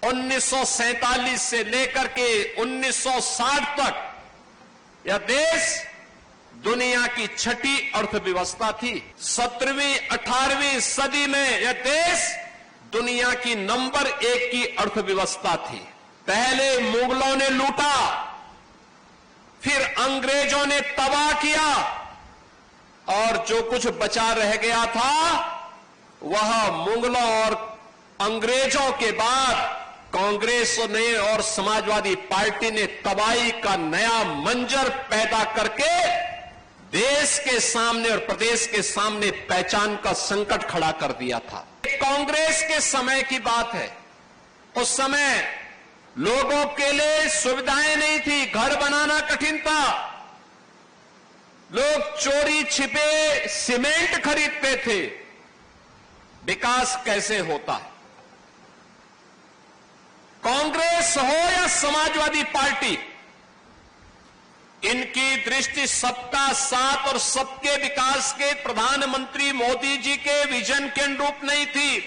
1947 से लेकर के 1960 तक यह देश दुनिया की छठी अर्थव्यवस्था थी। 17वीं 18वीं सदी में यह देश दुनिया की नंबर 1 की अर्थव्यवस्था थी। पहले मुगलों ने लूटा, फिर अंग्रेजों ने तबाह किया, और जो कुछ बचा रह गया था वह मुगलों और अंग्रेजों के बाद कांग्रेस ने और समाजवादी पार्टी ने तबाही का नया मंजर पैदा करके देश के सामने और प्रदेश के सामने पहचान का संकट खड़ा कर दिया था। कांग्रेस के समय की बात है। उस समय लोगों के लिए सुविधाएं नहीं थी, घर बनाना कठिन था, लोग चोरी छिपे सीमेंट खरीदते थे। विकास कैसे होता है? कांग्रेस हो या समाजवादी पार्टी, इनकी दृष्टि सबका साथ और सबके विकास के प्रधानमंत्री मोदी जी के विजन के अनुरूप नहीं थी।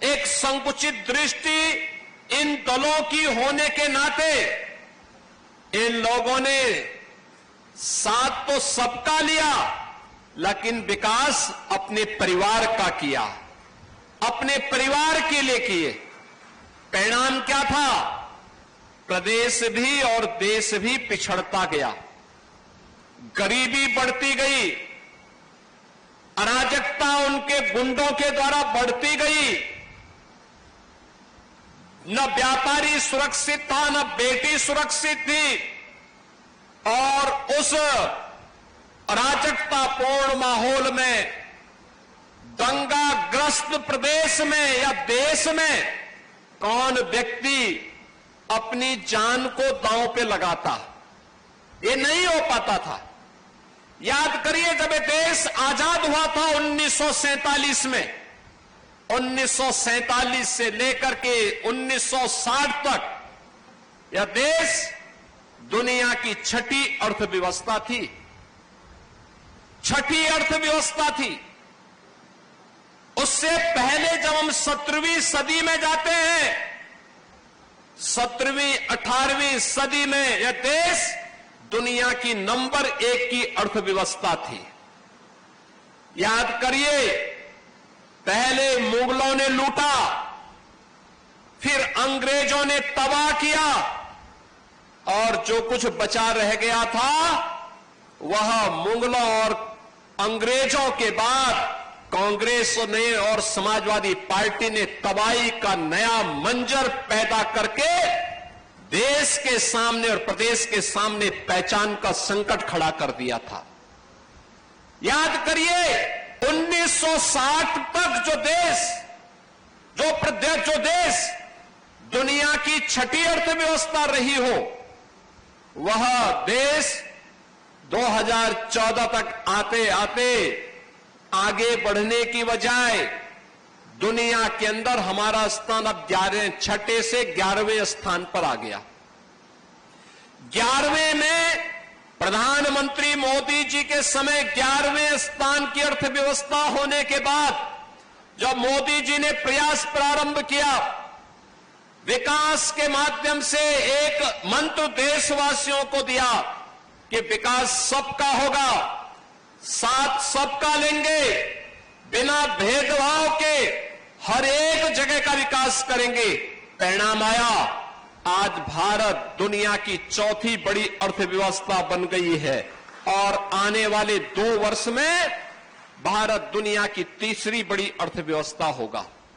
एक संकुचित दृष्टि इन दलों की होने के नाते इन लोगों ने साथ तो सबका लिया, लेकिन विकास अपने परिवार का किया, अपने परिवार के लिए किए। परिणाम क्या था? प्रदेश भी और देश भी पिछड़ता गया, गरीबी बढ़ती गई, अराजकता उनके गुंडों के द्वारा बढ़ती गई। न व्यापारी सुरक्षित था, न बेटी सुरक्षित थी, और उस अराजकतापूर्ण माहौल में, दंगाग्रस्त प्रदेश में या देश में कौन व्यक्ति अपनी जान को दांव पे लगाता? ये नहीं हो पाता था। याद करिए, जब ये देश आजाद हुआ था 1947 में, 1947 से लेकर के 1960 तक यह देश दुनिया की छठी अर्थव्यवस्था थी। छठी अर्थव्यवस्था थी। उससे पहले जब हम 17वीं सदी में जाते हैं, 17वीं 18वीं सदी में यह देश दुनिया की नंबर 1 की अर्थव्यवस्था थी। याद करिए, पहले मुगलों ने लूटा, फिर अंग्रेजों ने तबाह किया, और जो कुछ बचा रह गया था वह मुगलों और अंग्रेजों के बाद कांग्रेस ने और समाजवादी पार्टी ने तबाही का नया मंजर पैदा करके देश के सामने और प्रदेश के सामने पहचान का संकट खड़ा कर दिया था। याद करिए, 1960 तक जो देश दुनिया की छठी अर्थव्यवस्था रही हो, वह देश 2014 तक आते आते आगे बढ़ने की बजाय दुनिया के अंदर हमारा स्थान अब 6 से 11वें स्थान पर आ गया। 11वें में प्रधानमंत्री मोदी जी के समय 11वें स्थान की अर्थव्यवस्था होने के बाद जब मोदी जी ने प्रयास प्रारंभ किया, विकास के माध्यम से एक मंत्र देशवासियों को दिया कि विकास सबका होगा, साथ सबका लेंगे, बिना भेदभाव के हर एक जगह का विकास करेंगे। परिणाम आया, आज भारत दुनिया की चौथी बड़ी अर्थव्यवस्था बन गई है, और आने वाले 2 वर्ष में भारत दुनिया की तीसरी बड़ी अर्थव्यवस्था होगा।